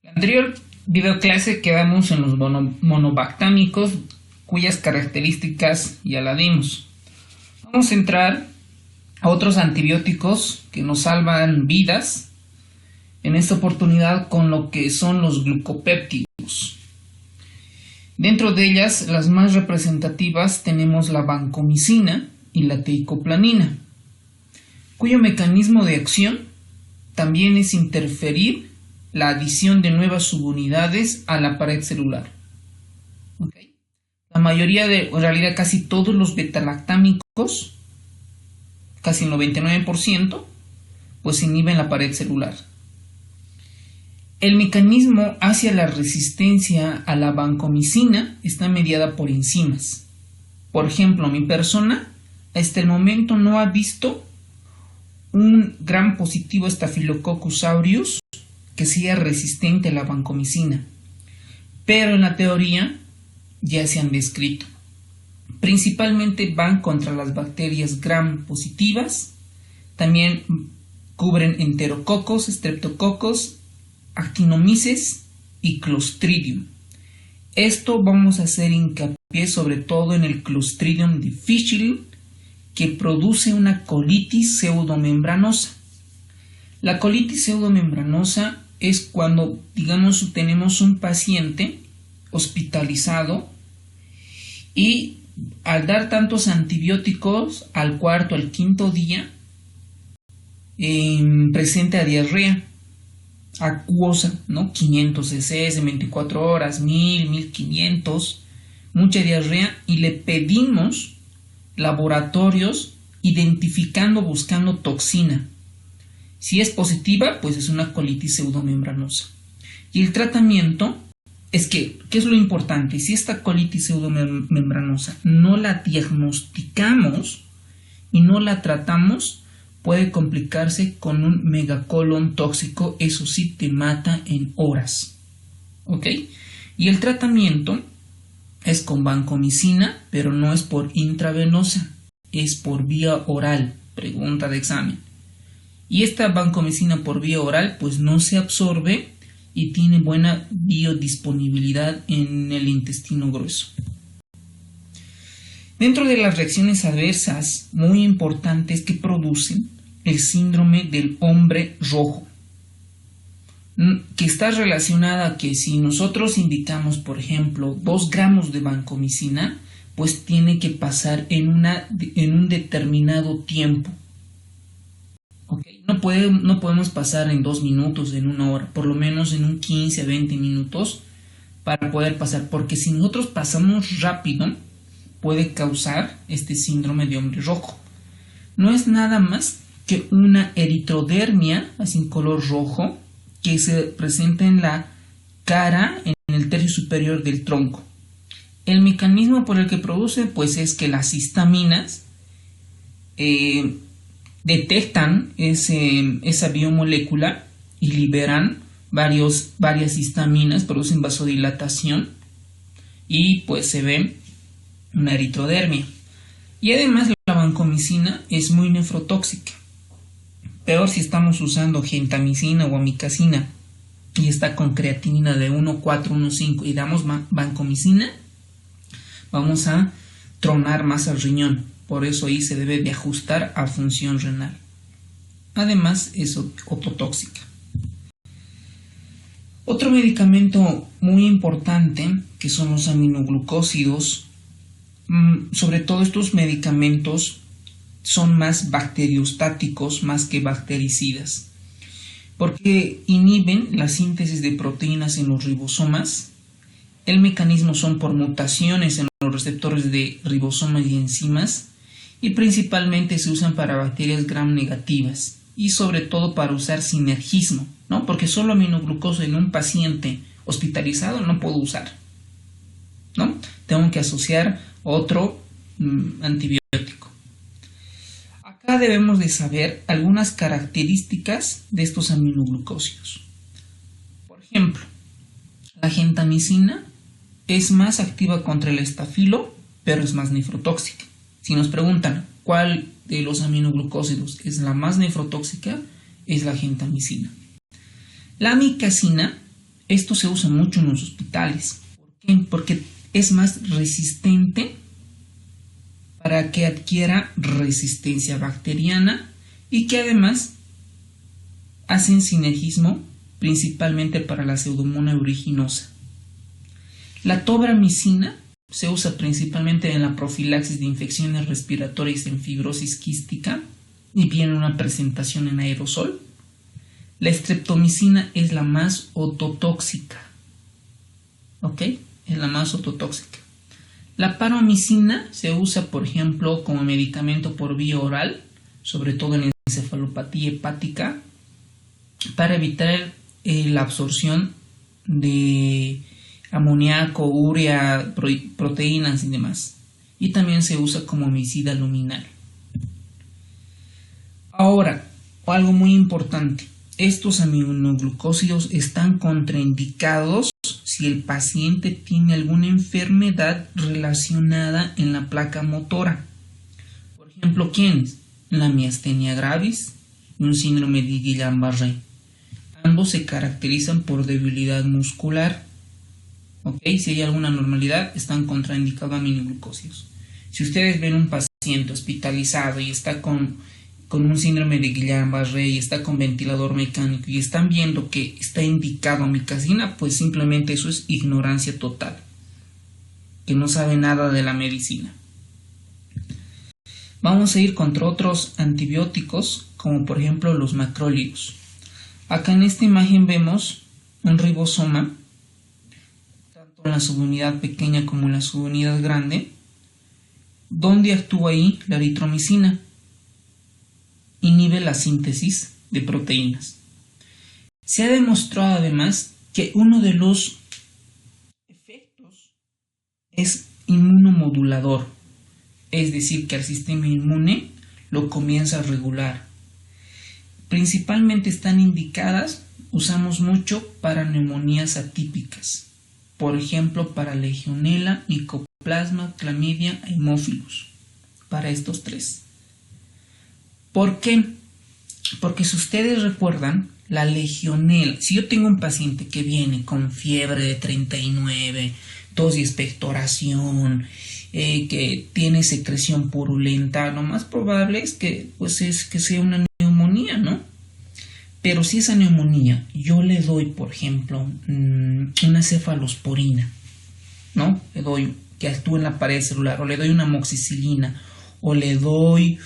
En la anterior videoclase quedamos en los monobactámicos, cuyas características ya la dimos. Vamos a entrar a otros antibióticos que nos salvan vidas, en esta oportunidad con lo que son los glucopéptidos. Dentro de ellas, las más representativas tenemos la vancomicina y la teicoplanin, cuyo mecanismo de acción también es interferir la adición de nuevas subunidades a la pared celular. ¿Okay? La mayoría en realidad casi todos los betalactámicos, casi el 99%, pues inhiben la pared celular. El mecanismo hacia la resistencia a la vancomicina está mediada por enzimas. Por ejemplo, mi persona hasta el momento no ha visto un gram positivo Staphylococcus aureus que sea resistente a la vancomicina, pero en la teoría ya se han descrito. Principalmente van contra las bacterias gram positivas, también cubren enterococos, streptococos, actinomyces y clostridium. Esto vamos a hacer hincapié sobre todo en el Clostridium difficile, que produce una colitis pseudomembranosa. La colitis pseudomembranosa es cuando, digamos, tenemos un paciente hospitalizado y al dar tantos antibióticos al cuarto, al quinto día, presenta diarrea acuosa, ¿no? 500 cc en 24 horas, 1000, 1500, mucha diarrea, y le pedimos laboratorios identificando, buscando toxina. Si es positiva, pues es una colitis pseudomembranosa. Y el tratamiento es que, ¿qué es lo importante? Si esta colitis pseudomembranosa no la diagnosticamos y no la tratamos, puede complicarse con un megacolon tóxico. Eso sí, te mata en horas. ¿Ok? Y el tratamiento es con vancomicina, pero no es por intravenosa, es por vía oral. Pregunta de examen. Y esta vancomicina por vía oral pues no se absorbe y tiene buena biodisponibilidad en el intestino grueso. Dentro de las reacciones adversas muy importantes que producen el síndrome del hombre rojo, que está relacionada a que si nosotros indicamos, por ejemplo, 2 gramos de vancomicina, pues tiene que pasar en un determinado tiempo. ¿Okay? No podemos pasar en 2 minutos, en 1 hora, por lo menos en un 15 a 20 minutos para poder pasar, porque si nosotros pasamos rápido, puede causar este síndrome de hombre rojo. No es nada más que una eritrodermia, así en color rojo, que se presenta en la cara, en el tercio superior del tronco. El mecanismo por el que produce, pues es que las histaminas detectan esa biomolécula y liberan varias histaminas, producen vasodilatación y pues se ve una eritrodermia. Y además la vancomicina es muy nefrotóxica. Peor si estamos usando gentamicina o amicacina y está con creatinina de 1,4, 1,5 y damos vancomicina, vamos a tronar más al riñón. Por eso ahí se debe de ajustar a función renal. Además es ototóxica. Otro medicamento muy importante que son los aminoglucósidos. Sobre todo estos medicamentos son más bacteriostáticos más que bactericidas, porque inhiben la síntesis de proteínas en los ribosomas. El mecanismo son por mutaciones en los receptores de ribosomas y enzimas, y principalmente se usan para bacterias gram negativas y sobre todo para usar sinergismo, ¿no? Porque solo aminoglucosa en un paciente hospitalizado no puedo usar, ¿no? Tengo que asociar otro antibiótico. Acá debemos de saber algunas características de estos aminoglucósidos. Por ejemplo, la gentamicina es más activa contra el estafilo, pero es más nefrotóxica. Si nos preguntan cuál de los aminoglucósidos es la más nefrotóxica, es la gentamicina. La amicacina Esto se usa mucho en los hospitales. ¿Por qué? Porque es más resistente para que adquiera resistencia bacteriana y que además hacen sinergismo principalmente para la Pseudomonas aeruginosa. La tobramicina se usa principalmente en la profilaxis de infecciones respiratorias en fibrosis quística y viene una presentación en aerosol. La streptomicina es la más ototóxica. ¿Ok? Es la más ototóxica. La paromicina se usa, por ejemplo, como medicamento por vía oral, sobre todo en la encefalopatía hepática, para evitar la absorción de amoníaco, urea, proteínas y demás. Y también se usa como homicida luminal. Ahora, algo muy importante. Estos aminoglucósidos están contraindicados si el paciente tiene alguna enfermedad relacionada en la placa motora. Por ejemplo, ¿quiénes? La miastenia gravis y un síndrome de Guillain-Barré. Ambos se caracterizan por debilidad muscular. ¿Ok? Si hay alguna anormalidad, están contraindicados aminoglucósidos. Si ustedes ven un paciente hospitalizado y está con un síndrome de Guillain-Barré y está con ventilador mecánico y están viendo que está indicado amicacina, pues simplemente eso es ignorancia total, que no sabe nada de la medicina. Vamos a ir contra otros antibióticos, como por ejemplo los macrólidos. Acá en esta imagen vemos un ribosoma, tanto en la subunidad pequeña como en la subunidad grande, donde actúa ahí la eritromicina. Inhibe la síntesis de proteínas. Se ha demostrado además que uno de los efectos es inmunomodulador, es decir, que al sistema inmune lo comienza a regular. Principalmente están indicadas, usamos mucho para neumonías atípicas, por ejemplo para Legionella, Mycoplasma, Clamidia, Haemophilus, para estos tres. ¿Por qué? Porque si ustedes recuerdan, la legionela, si yo tengo un paciente que viene con fiebre de 39, tos y expectoración, que tiene secreción purulenta, lo más probable es que sea una neumonía, ¿no? Pero si esa neumonía yo le doy, por ejemplo, una cefalosporina, ¿no? Le doy que actúe en la pared celular, o le doy una amoxicilina, o le doy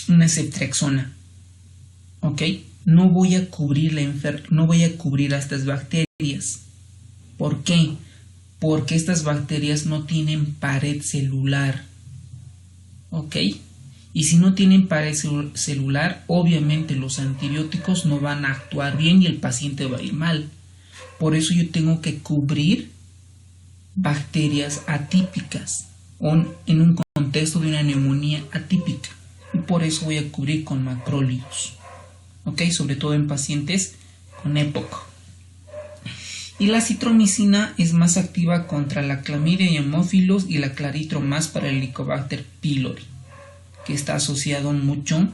una ceftriaxona, ¿ok? No voy a cubrir a estas bacterias. ¿Por qué? Porque estas bacterias no tienen pared celular, ¿ok? Y si no tienen pared celular, obviamente los antibióticos no van a actuar bien y el paciente va a ir mal. Por eso yo tengo que cubrir bacterias atípicas en un contexto de una neumonía atípica, y por eso voy a cubrir con macrólidos, ¿ok? Sobre todo en pacientes con EPOC. Y la citromicina es más activa contra la Clamidia y Haemophilus, y la claritro más para el Helicobacter pylori, que está asociado mucho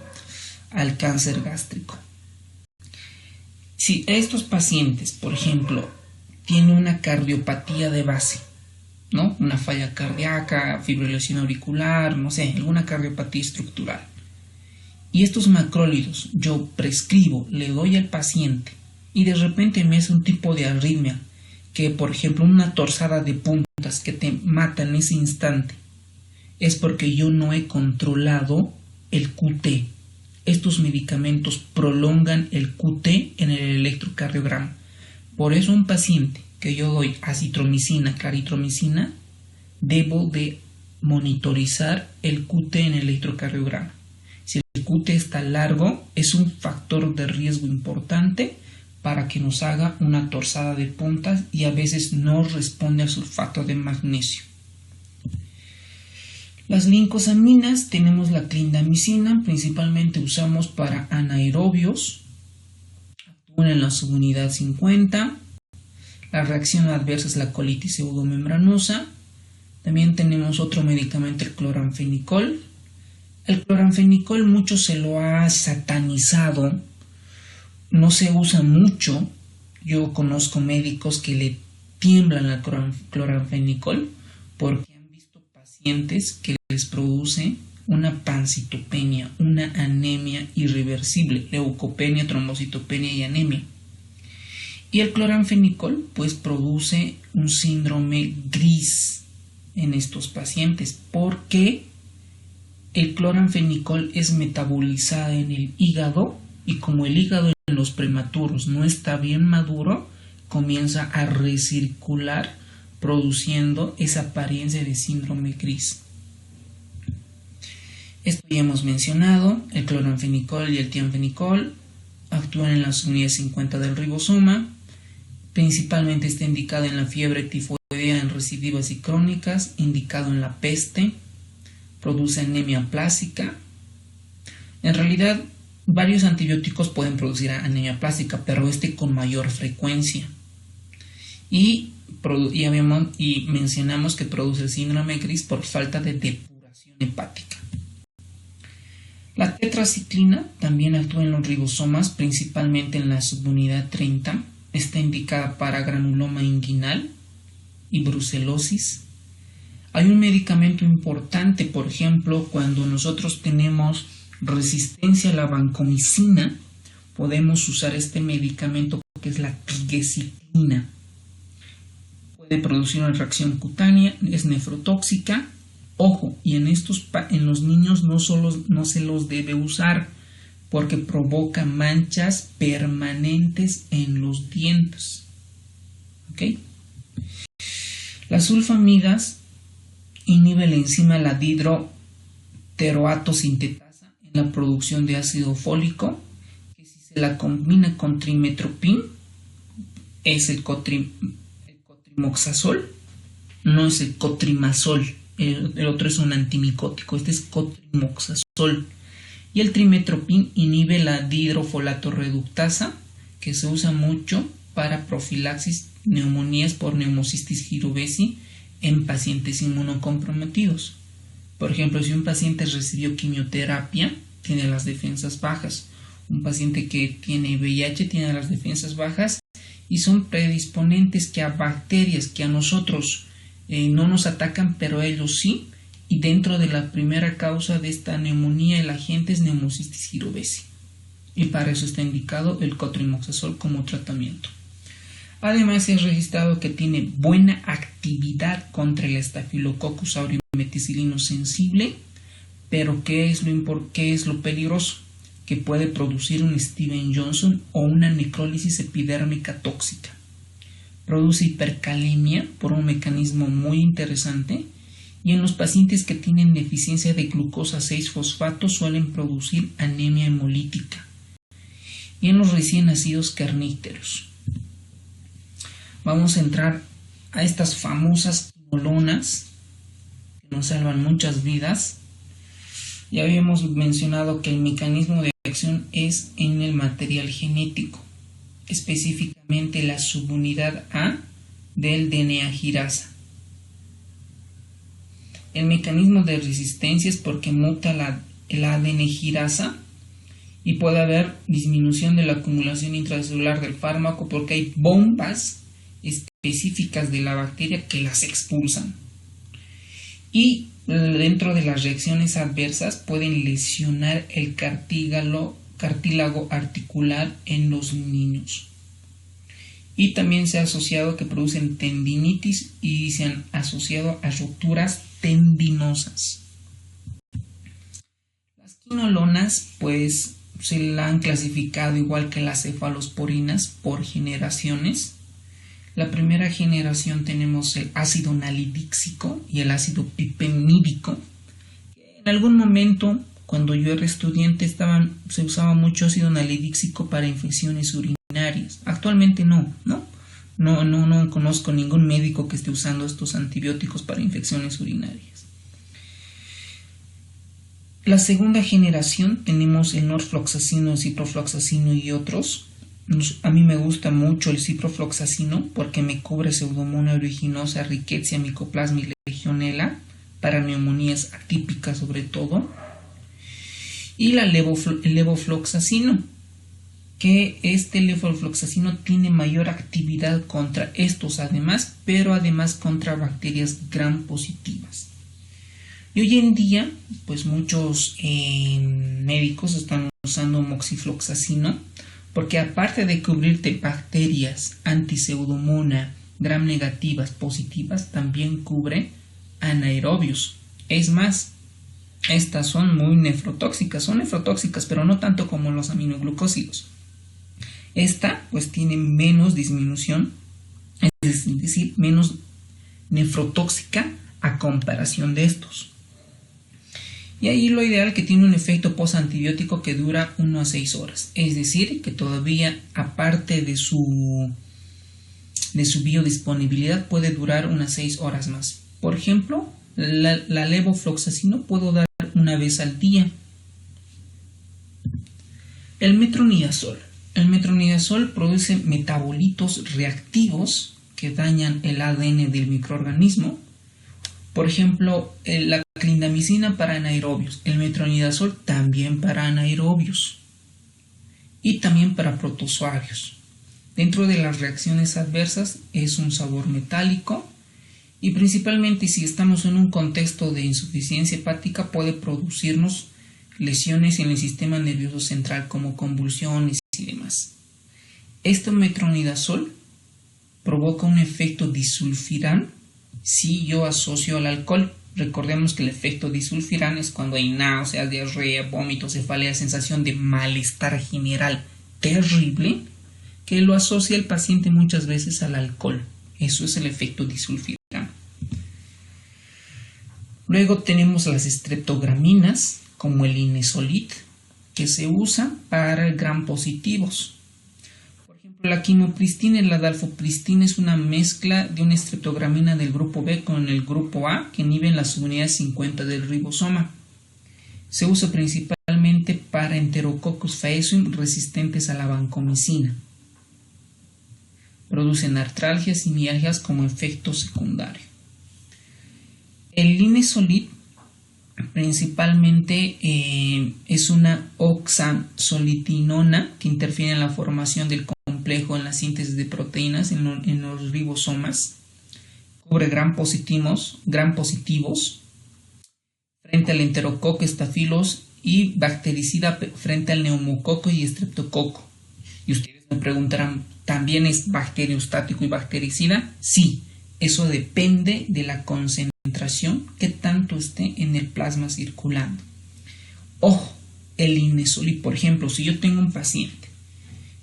al cáncer gástrico. Si estos pacientes, por ejemplo, tienen una cardiopatía de base, ¿no? Una falla cardíaca, fibrilación auricular, no sé, alguna cardiopatía estructural, y estos macrólidos yo prescribo, le doy al paciente y de repente me hace un tipo de arritmia, que por ejemplo una torsada de puntas que te mata en ese instante, es porque yo no he controlado el QT. Estos medicamentos prolongan el QT en el electrocardiograma. Por eso un paciente que yo doy acitromicina, claritromicina, debo de monitorizar el QT en el electrocardiograma. Si el QT está largo, es un factor de riesgo importante para que nos haga una torsada de puntas y a veces no responde al sulfato de magnesio. Las lincosaminas, tenemos la clindamicina, principalmente usamos para anaerobios, actúan en la subunidad 50. La reacción adversa es la colitis pseudomembranosa. También tenemos otro medicamento, el cloranfenicol. El cloranfenicol mucho se lo ha satanizado, no se usa mucho Yo conozco médicos que le tiemblan al cloranfenicol porque han visto pacientes que les produce una pancitopenia, una anemia irreversible, leucopenia, trombocitopenia y anemia. Y el cloranfenicol pues produce un síndrome gris en estos pacientes porque el cloranfenicol es metabolizado en el hígado y como el hígado en los prematuros no está bien maduro, comienza a recircular produciendo esa apariencia de síndrome gris. Esto ya hemos mencionado, el cloranfenicol y el tianfenicol actúan en las unidades 50 del ribosoma, principalmente está indicado en la fiebre tifoidea en recidivas y crónicas, indicado en la peste, produce anemia plástica. En realidad, varios antibióticos pueden producir anemia plástica, pero con mayor frecuencia. Y mencionamos que produce síndrome gris por falta de depuración hepática. La tetraciclina también actúa en los ribosomas, principalmente en la subunidad 30. Está indicada para granuloma inguinal y brucelosis. Hay un medicamento importante, por ejemplo, cuando nosotros tenemos resistencia a la vancomicina, podemos usar este medicamento que es la tigeciclina. Puede producir una reacción cutánea, es nefrotóxica. Ojo, y en los niños no se los debe usar porque provoca manchas permanentes en los dientes. ¿Ok? Las sulfamidas inhiben la enzima la dihidroteroatosintetasa en la producción de ácido fólico, que si se la combina con trimetoprim es el cotrimoxazol, no es el cotrimazol. El otro es un antimicótico, este es cotrimoxazol. Y el trimetoprim inhibe la dihidrofolato reductasa, que se usa mucho para profilaxis neumonías por neumocistis jirovesi en pacientes inmunocomprometidos. Por ejemplo, si un paciente recibió quimioterapia, tiene las defensas bajas. Un paciente que tiene VIH tiene las defensas bajas y son predisponentes que a bacterias que a nosotros no nos atacan, pero ellos sí. Y dentro de la primera causa de esta neumonía, el agente es neumocistis jirovesi. Y para eso está indicado el cotrimoxazol como tratamiento. Además, es registrado que tiene buena actividad contra el Staphylococcus aureus meticilino sensible, pero ¿qué es lo peligroso? Que puede producir un Steven Johnson o una necrólisis epidérmica tóxica. Produce hipercalemia por un mecanismo muy interesante y en los pacientes que tienen deficiencia de glucosa 6-fosfato suelen producir anemia hemolítica y en los recién nacidos carníteros. Vamos a entrar a estas famosas quinolonas que nos salvan muchas vidas. Ya habíamos mencionado que el mecanismo de acción es en el material genético, específicamente la subunidad A del DNA girasa. El mecanismo de resistencia es porque muta el ADN girasa y puede haber disminución de la acumulación intracelular del fármaco porque hay bombas específicas de la bacteria que las expulsan. Y dentro de las reacciones adversas pueden lesionar el cartílago articular en los niños. Y también se ha asociado que producen tendinitis y se han asociado a rupturas tendinosas. Las quinolonas pues se la han clasificado igual que las cefalosporinas por generaciones. La primera generación tenemos el ácido nalidíxico y el ácido pipenídico. En algún momento, cuando yo era estudiante, se usaba mucho ácido nalidíxico para infecciones urinarias. Actualmente no conozco ningún médico que esté usando estos antibióticos para infecciones urinarias. La segunda generación tenemos el norfloxacino, el ciprofloxacino y otros. A mí me gusta mucho el ciprofloxacino porque me cubre Pseudomonas aeruginosa, Rickettsia, Mycoplasma y Legionella para neumonías atípicas sobre todo. Y el levofloxacino, que este levofloxacino tiene mayor actividad contra estos además, pero además contra bacterias gram positivas. Y hoy en día, pues muchos médicos están usando moxifloxacino porque aparte de cubrirte bacterias anti-pseudomonas gram negativas positivas, también cubre anaerobios. Es más, estas son muy nefrotóxicas, pero no tanto como los aminoglucósidos. Esta pues tiene menos disminución, es decir, menos nefrotóxica a comparación de estos. Y ahí lo ideal que tiene un efecto postantibiótico que dura 1 a 6 horas. Es decir, que todavía aparte de su biodisponibilidad puede durar unas 6 horas más. Por ejemplo, la levofloxacino puedo dar una vez al día. El metronidazol. El metronidazol produce metabolitos reactivos que dañan el ADN del microorganismo. Por ejemplo, la clindamicina para anaerobios, el metronidazol también para anaerobios y también para protozoarios. Dentro de las reacciones adversas es un sabor metálico y principalmente si estamos en un contexto de insuficiencia hepática puede producirnos lesiones en el sistema nervioso central como convulsiones y demás. Este metronidazol provoca un efecto disulfiram si yo asocio al alcohol. Recordemos que el efecto disulfiram es cuando hay náuseas, diarrea, vómitos, cefalea, sensación de malestar general terrible que lo asocia el paciente muchas veces al alcohol. Eso es el efecto disulfiram. Luego tenemos las streptograminas como el inesolit que se usa para gram positivos. Por ejemplo, la quimopristina y la dalfopristina es una mezcla de una streptogramina del grupo B con el grupo A que inhiben las subunidades 50 del ribosoma. Se usa principalmente para Enterococcus faecium resistentes a la vancomicina. Producen artralgias y mialgias como efecto secundario. El inesolit principalmente es una oxazolitinona que interfiere en la formación del complejo en la síntesis de proteínas en los ribosomas. Cubre gram positivos frente al enterococo, estafilos y bactericida frente al neumococo y estreptococo. Y ustedes me preguntarán, ¿también es bacteriostático y bactericida? Sí, eso depende de la concentración que tanto esté en el plasma circulando. Ojo, el inesolit, por ejemplo, si yo tengo un paciente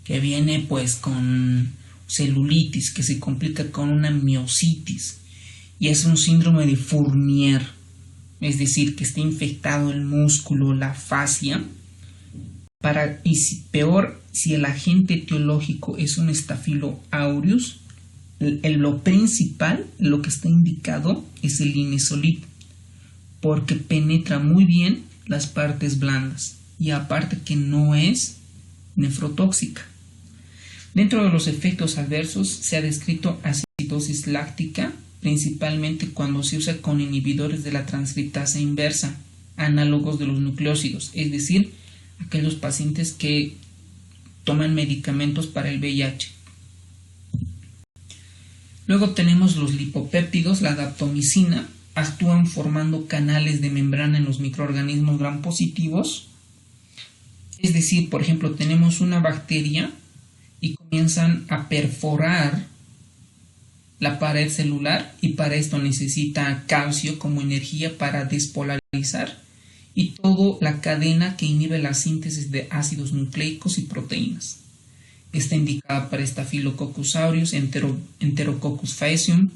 que viene pues con celulitis, que se complica con una miositis y es un síndrome de Fournier, es decir, que está infectado el músculo, la fascia, si el agente etiológico es un Staphylo aureus, lo principal, lo que está indicado es el inesolit, porque penetra muy bien las partes blandas y aparte que no es nefrotóxica. Dentro de los efectos adversos se ha descrito acidosis láctica, principalmente cuando se usa con inhibidores de la transcriptasa inversa, análogos de los nucleósidos, es decir, aquellos pacientes que toman medicamentos para el VIH. Luego tenemos los lipopéptidos, la daptomicina, actúan formando canales de membrana en los microorganismos gram positivos. Es decir, por ejemplo, tenemos una bacteria y comienzan a perforar la pared celular y para esto necesita calcio como energía para despolarizar y toda la cadena que inhibe la síntesis de ácidos nucleicos y proteínas. Está indicada para Staphylococcus aureus, Enterococcus faecium.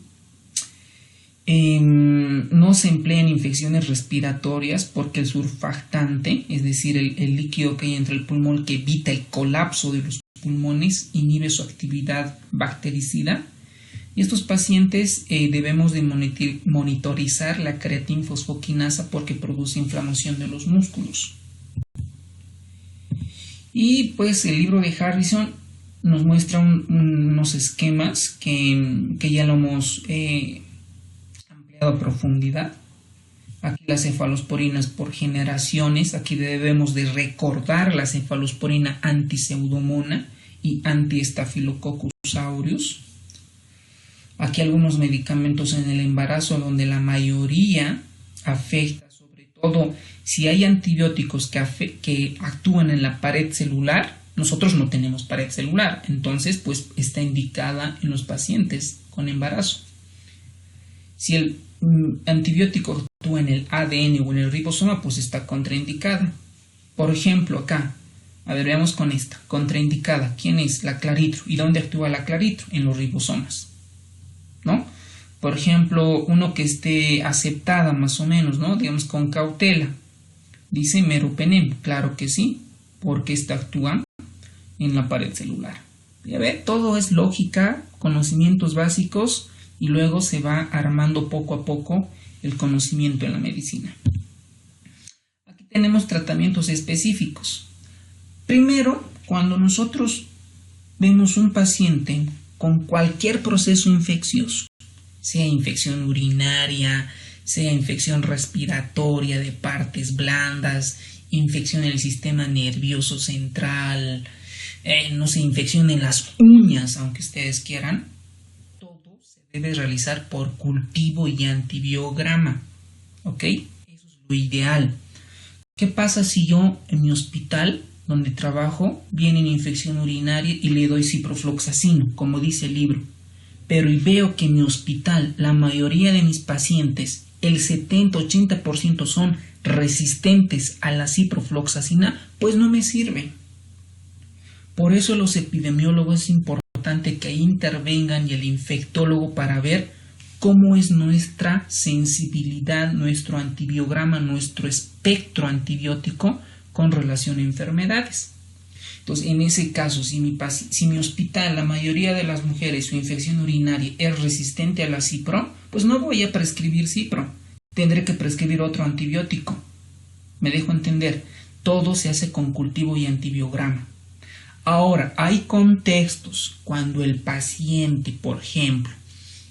No se emplea en infecciones respiratorias porque el surfactante, es decir, el líquido que hay entre el pulmón que evita el colapso de los pulmones, inhibe su actividad bactericida. Y estos pacientes debemos de monitorizar la creatinfosfoquinasa porque produce inflamación de los músculos. Y pues el libro de Harrison nos muestra unos esquemas que ya lo hemos ampliado a profundidad. Aquí las cefalosporinas por generaciones, aquí debemos de recordar la cefalosporina anti-Pseudomonas y anti-Staphylococcus aureus. Aquí algunos medicamentos en el embarazo donde la mayoría afecta, sobre todo si hay antibióticos que actúan en la pared celular. Nosotros no tenemos pared celular, entonces pues está indicada en los pacientes con embarazo. Si el antibiótico actúa en el ADN o en el ribosoma, pues está contraindicada. Por ejemplo, acá, a ver, veamos con esta, contraindicada. ¿Quién es? La claritro. ¿Y dónde actúa la claritro? En los ribosomas, ¿no? Por ejemplo, uno que esté aceptada más o menos, ¿no? Digamos con cautela. Dice meropenem. Claro que sí, porque esta actúa en la pared celular. Ya ve, todo es lógica, conocimientos básicos y luego se va armando poco a poco el conocimiento en la medicina. Aquí tenemos tratamientos específicos. Primero, cuando nosotros vemos un paciente con cualquier proceso infeccioso, sea infección urinaria, sea infección respiratoria de partes blandas, infección en el sistema nervioso central, no sé, infección en las uñas, aunque ustedes quieran, todo se debe realizar por cultivo y antibiograma, ¿ok? Eso es lo ideal. ¿Qué pasa si yo en mi hospital donde trabajo viene una infección urinaria y le doy ciprofloxacino, como dice el libro? Pero y veo que en mi hospital la mayoría de mis pacientes, el 70-80% son resistentes a la ciprofloxacina, pues no me sirve. Por eso los epidemiólogos es importante que intervengan y el infectólogo para ver cómo es nuestra sensibilidad, nuestro antibiograma, nuestro espectro antibiótico con relación a enfermedades. Entonces, en ese caso, si mi hospital, la mayoría de las mujeres, su infección urinaria es resistente a la cipro, pues no voy a prescribir cipro. Tendré que prescribir otro antibiótico. ¿Me dejo entender? Todo se hace con cultivo y antibiograma. Ahora, hay contextos cuando el paciente, por ejemplo,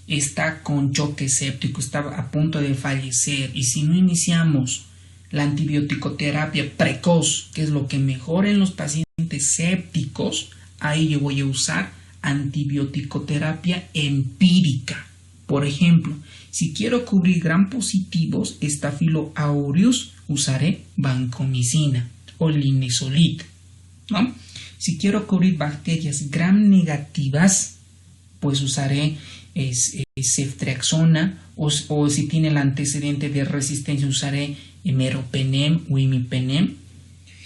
está con choque séptico, está a punto de fallecer, y si no iniciamos la antibiótico-terapia precoz, que es lo que mejora en los pacientes sépticos, ahí yo voy a usar antibiótico-terapia empírica. Por ejemplo, si quiero cubrir gram positivos, Staphylo aureus, usaré vancomicina o linezolid, ¿no? Si quiero cubrir bacterias gram negativas, pues usaré ceftriaxona, o si tiene el antecedente de resistencia, usaré meropenem o imipenem.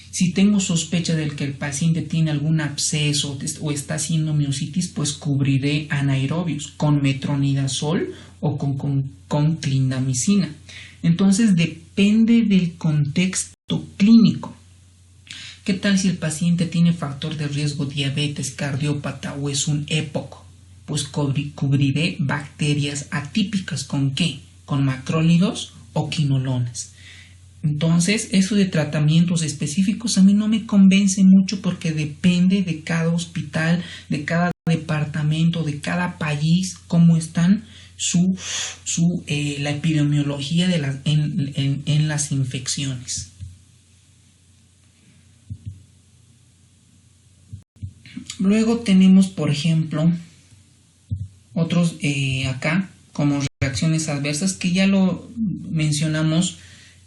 Si tengo sospecha de que el paciente tiene algún absceso o está haciendo miositis, pues cubriré anaerobios con metronidazol o con clindamicina. Entonces depende del contexto clínico. ¿Qué tal si el paciente tiene factor de riesgo diabetes, cardiópata o es un EPOC? Pues cubriré bacterias atípicas. ¿Con qué? Con macrólidos o quinolonas. Entonces, eso de tratamientos específicos a mí no me convence mucho porque depende de cada hospital, de cada departamento, de cada país, cómo están la epidemiología en las infecciones. Luego tenemos, por ejemplo, otros acá como reacciones adversas que ya lo mencionamos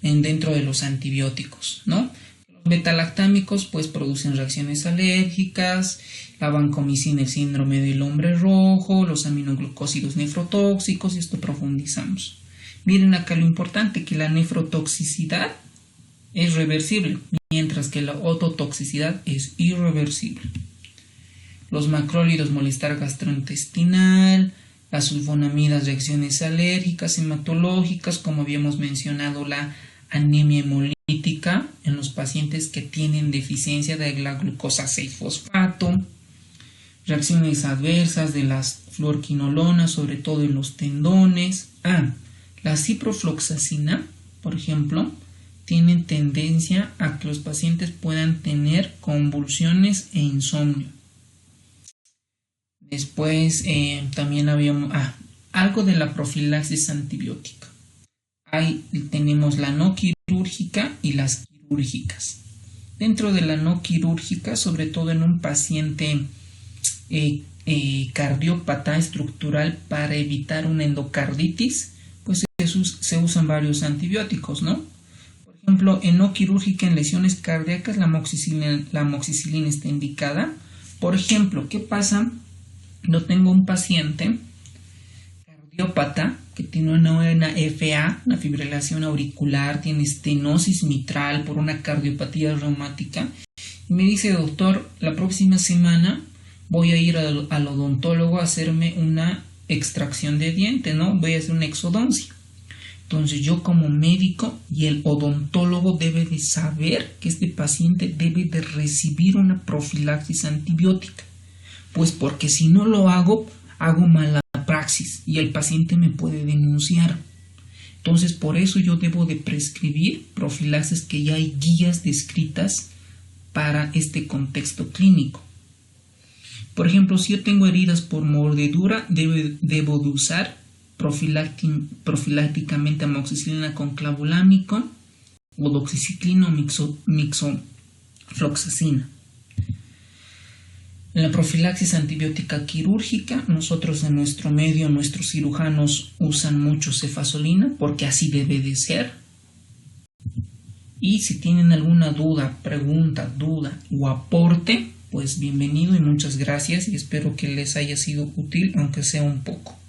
dentro de los antibióticos, ¿no? Los betalactámicos pues producen reacciones alérgicas, la vancomicina, el síndrome del hombre rojo, los aminoglucósidos nefrotóxicos, y esto profundizamos. Miren acá lo importante, que la nefrotoxicidad es reversible, mientras que la ototoxicidad es irreversible. Los macrólidos, malestar gastrointestinal, las sulfonamidas, reacciones alérgicas, hematológicas, como habíamos mencionado, la anemia hemolítica en los pacientes que tienen deficiencia de la glucosa 6-fosfato, reacciones adversas de las fluorquinolonas, sobre todo en los tendones. La ciprofloxacina, por ejemplo, tiene tendencia a que los pacientes puedan tener convulsiones e insomnio. Después también habíamos algo de la profilaxis antibiótica. tenemos la no quirúrgica y las quirúrgicas. Dentro de la no quirúrgica, sobre todo en un paciente cardiópata estructural para evitar una endocarditis, pues se usan varios antibióticos, ¿no? Por ejemplo, en no quirúrgica, en lesiones cardíacas, la amoxicilina está indicada. Por ejemplo, ¿qué pasa? Yo tengo un paciente cardiópata que tiene una FA, una fibrilación auricular, tiene estenosis mitral por una cardiopatía reumática, y me dice: doctor, la próxima semana voy a ir al odontólogo a hacerme una extracción de diente, ¿no? Voy a hacer una exodoncia. Entonces yo, como médico, y el odontólogo debe de saber que este paciente debe de recibir una profilaxis antibiótica, pues porque si no lo hago mala praxis y el paciente me puede denunciar. Entonces, por eso yo debo de prescribir profilaxis, que ya hay guías descritas para este contexto clínico. Por ejemplo, si yo tengo heridas por mordedura, debo de usar profilácticamente amoxicilina con clavulámico o doxiciclina o mixofloxacina. En la profilaxis antibiótica quirúrgica, nosotros en nuestro medio, nuestros cirujanos usan mucho cefazolina, porque así debe de ser. Y si tienen alguna duda, pregunta, o aporte, pues bienvenido y muchas gracias, y espero que les haya sido útil, aunque sea un poco.